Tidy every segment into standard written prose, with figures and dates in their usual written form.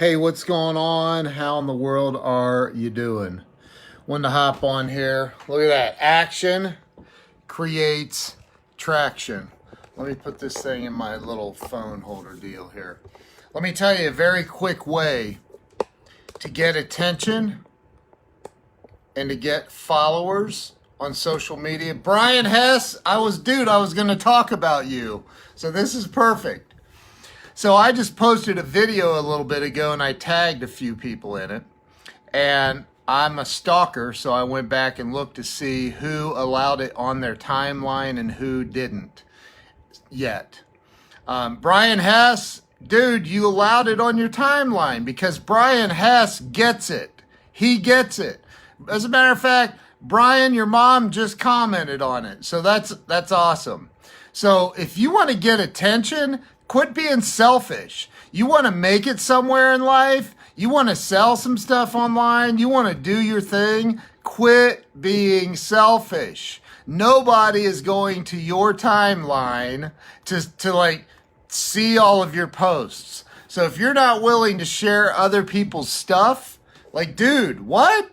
Hey, what's going on? How in the world are you doing? Wanted to hop on here. Look at that. Action creates traction. Let me put this thing in my little phone holder deal here. Let me tell you a very quick way to get attention and to get followers on social media. Brian Hess, I was going to talk about you. So this is perfect. So I just posted a video a little bit ago and I tagged a few people in it. And I'm a stalker, so I went back and looked to see who allowed it on their timeline and who didn't yet. Brian Hess, dude, you allowed it on your timeline because Brian Hess gets it. He gets it. As a matter of fact, Brian, your mom just commented on it. So that's awesome. So if you want to get attention, quit being selfish. You want to make it somewhere in life. You want to sell some stuff online. You want to do your thing. Quit being selfish. Nobody is going to your timeline to like see all of your posts. So if you're not willing to share other people's stuff, like, dude, what?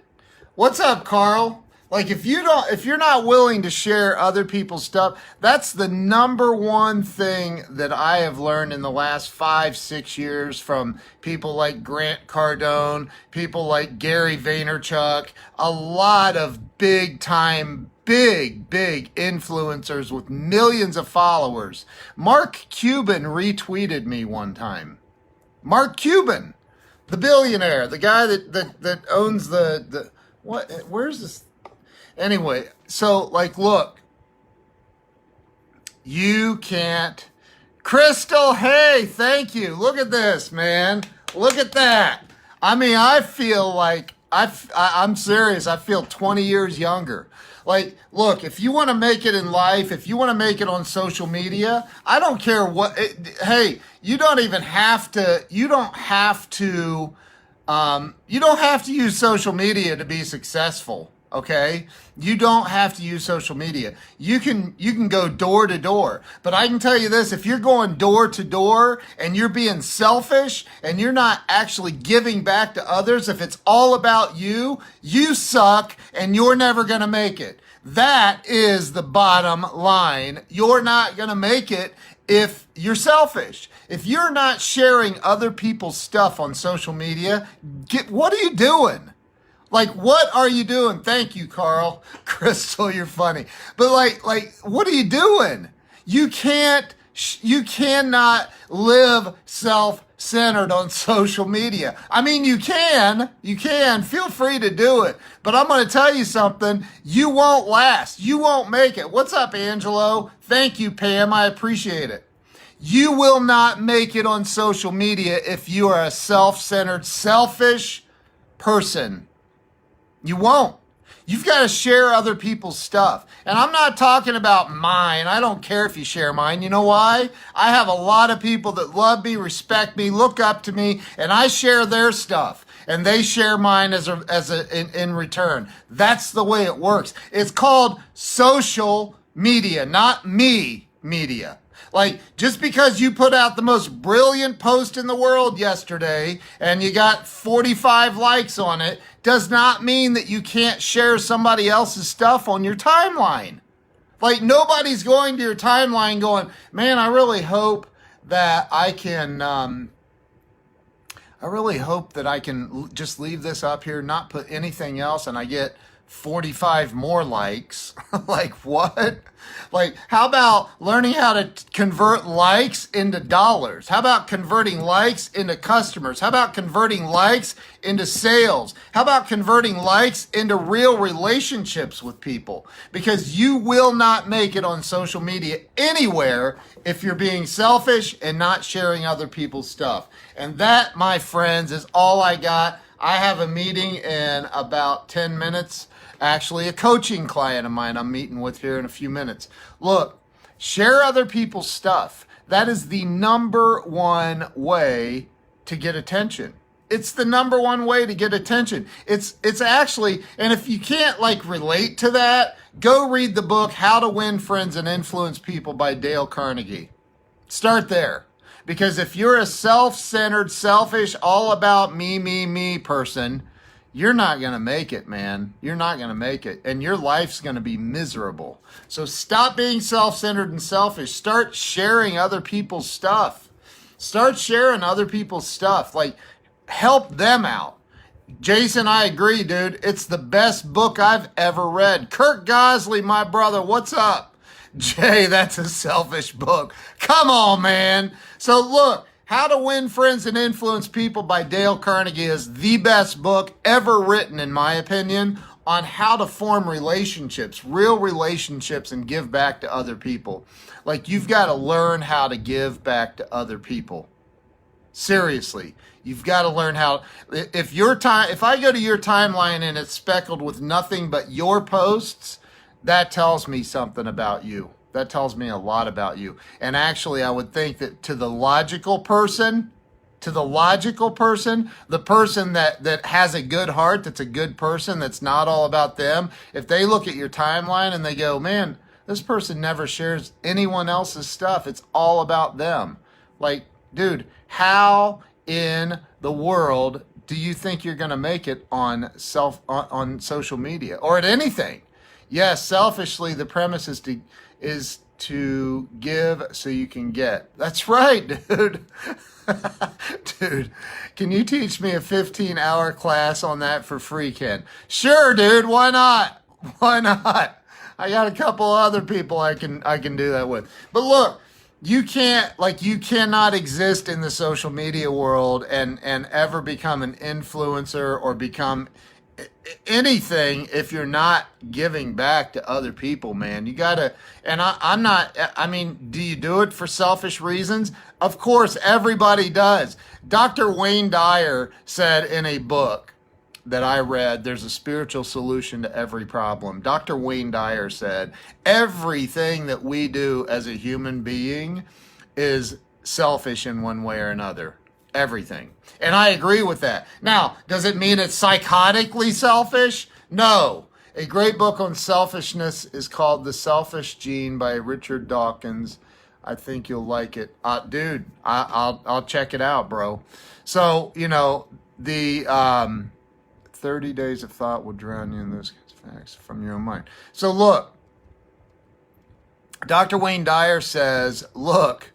What's up, Carl? Like, if you're not willing to share other people's stuff, that's the number one thing that I have learned in the last 5-6 years from people like Grant Cardone, people like Gary Vaynerchuk, a lot of big influencers with millions of followers. Mark Cuban retweeted me one time. Mark Cuban, the billionaire, the guy that owns the what? Where's this? Anyway, so like, look, you can't. Crystal, hey, thank you. Look at this, man. Look at that. I mean, I feel like I'm serious. I feel 20 years younger. Like, look, if you want to make it in life, if you want to make it on social media, I don't care what. Hey, you don't have to use social media to be successful. Okay, you don't have to use social media. You can go door to door. But I can tell you this, if you're going door to door and you're being selfish and you're not actually giving back to others, if it's all about you, you suck and you're never going to make it. That is the bottom line. You're not going to make it if you're selfish. If you're not sharing other people's stuff on social media, what are you doing? Like, what are you doing? Thank you, Carl. Crystal, you're funny. But like, what are you doing? You cannot live self-centered on social media. I mean, you can, feel free to do it. But I'm going to tell you something. You won't last. You won't make it. What's up, Angelo? Thank you, Pam. I appreciate it. You will not make it on social media if you are a self-centered, selfish person. You won't. You've got to share other people's stuff. And I'm not talking about mine. I don't care if you share mine. You know why? I have a lot of people that love me, respect me, look up to me, and I share their stuff. And they share mine in return. That's the way it works. It's called social media, not me media. Like, just because you put out the most brilliant post in the world yesterday and you got 45 likes on it does not mean that you can't share somebody else's stuff on your timeline. Like, nobody's going to your timeline going, man, I really hope that I can just leave this up here, not put anything else, and I get 45 more likes. Like, what? Like, how about learning how to convert likes into dollars? How about converting likes into customers? How about converting likes into sales? How about converting likes into real relationships with people? Because you will not make it on social media anywhere if you're being selfish and not sharing other people's stuff. And that, my friends, is all I got. I have a meeting in about 10 minutes. Actually, a coaching client of mine I'm meeting with here in a few minutes. Look, share other people's stuff. That is the number one way to get attention. It's the number one way to get attention. It's actually, and if you can't like relate to that, go read the book, How to Win Friends and Influence People by Dale Carnegie. Start there. Because if you're a self-centered, selfish, all about me person, you're not going to make it, man. You're not going to make it. And your life's going to be miserable. So stop being self-centered and selfish. Start sharing other people's stuff. Start sharing other people's stuff. Like, help them out. Jason, I agree, dude. It's the best book I've ever read. Kirk Gosley, my brother, what's up? Jay, that's a selfish book. Come on, man. So look, How to Win Friends and Influence People by Dale Carnegie is the best book ever written, in my opinion, on how to form relationships, real relationships, and give back to other people. Like, you've got to learn how to give back to other people. Seriously, you've got to learn how. If I go to your timeline and it's speckled with nothing but your posts, that tells me something about you. That tells me a lot about you. And actually, I would think that to the logical person, the person that has a good heart, that's a good person, that's not all about them, if they look at your timeline and they go, man, this person never shares anyone else's stuff, it's all about them. Like, dude, how in the world do you think you're going to make it on social media or at anything? Yes, selfishly, the premise is to give so you can get. That's right, dude. Dude, can you teach me a 15-hour class on that for free, Ken? Sure, dude. Why not? Why not? I got a couple other people I can do that with. But look, you cannot exist in the social media world and ever become an influencer or become anything if you're not giving back to other people, man. You gotta, and I mean, do you do it for selfish reasons? Of course, everybody does. Dr. Wayne Dyer said in a book that I read, there's a spiritual solution to every problem. Dr. Wayne Dyer said, everything that we do as a human being is selfish in one way or another. Everything. And I agree with that. Now, does it mean it's psychotically selfish? No. A great book on selfishness is called The Selfish Gene by Richard Dawkins. I think you'll like it. Dude, I'll check it out, bro. So, the 30 days of thought will drown you in those facts from your own mind. So look, Dr. Wayne Dyer says, look,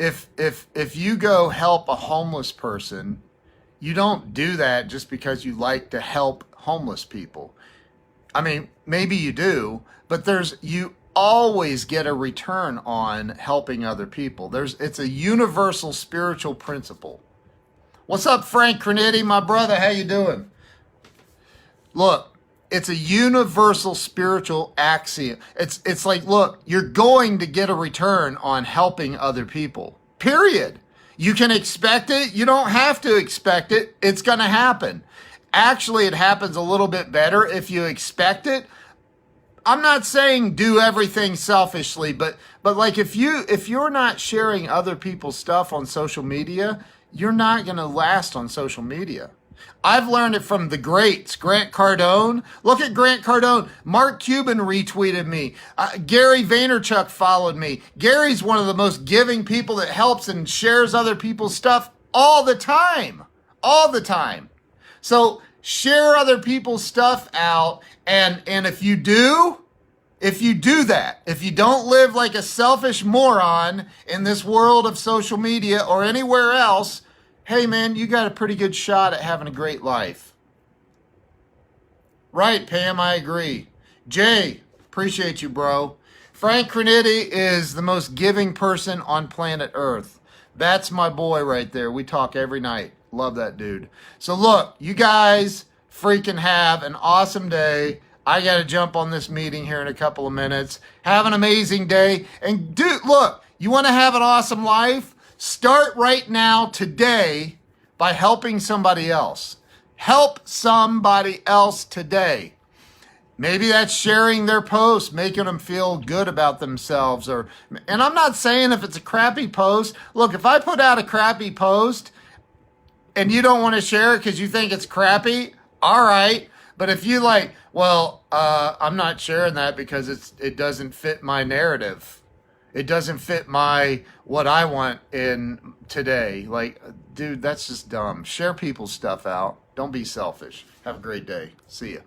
if you go help a homeless person, you don't do that just because you like to help homeless people. I mean, maybe you do, but you always get a return on helping other people. It's a universal spiritual principle. What's up, Frank Crenity, my brother? How you doing? Look, it's a universal spiritual axiom. It's like, look, you're going to get a return on helping other people, period. You can expect it. You don't have to expect it. It's going to happen. Actually, it happens a little bit better if you expect it. I'm not saying do everything selfishly, but like if you're not sharing other people's stuff on social media, you're not going to last on social media. I've learned it from the greats. Grant Cardone. Look at Grant Cardone. Mark Cuban retweeted me. Gary Vaynerchuk followed me. Gary's one of the most giving people that helps and shares other people's stuff all the time. All the time. So share other people's stuff out. And if you do that, if you don't live like a selfish moron in this world of social media or anywhere else, hey, man, you got a pretty good shot at having a great life. Right, Pam, I agree. Jay, appreciate you, bro. Frank Crenity is the most giving person on planet Earth. That's my boy right there. We talk every night. Love that dude. So look, you guys freaking have an awesome day. I got to jump on this meeting here in a couple of minutes. Have an amazing day. And dude, look, you want to have an awesome life? Start right now, today, by helping somebody else. Help somebody else today. Maybe that's sharing their post, making them feel good about themselves. And I'm not saying if it's a crappy post. Look, if I put out a crappy post and you don't want to share it because you think it's crappy, all right. But if you I'm not sharing that because it doesn't fit my narrative. It doesn't fit what I want in today. Like, dude, that's just dumb. Share people's stuff out. Don't be selfish. Have a great day. See ya.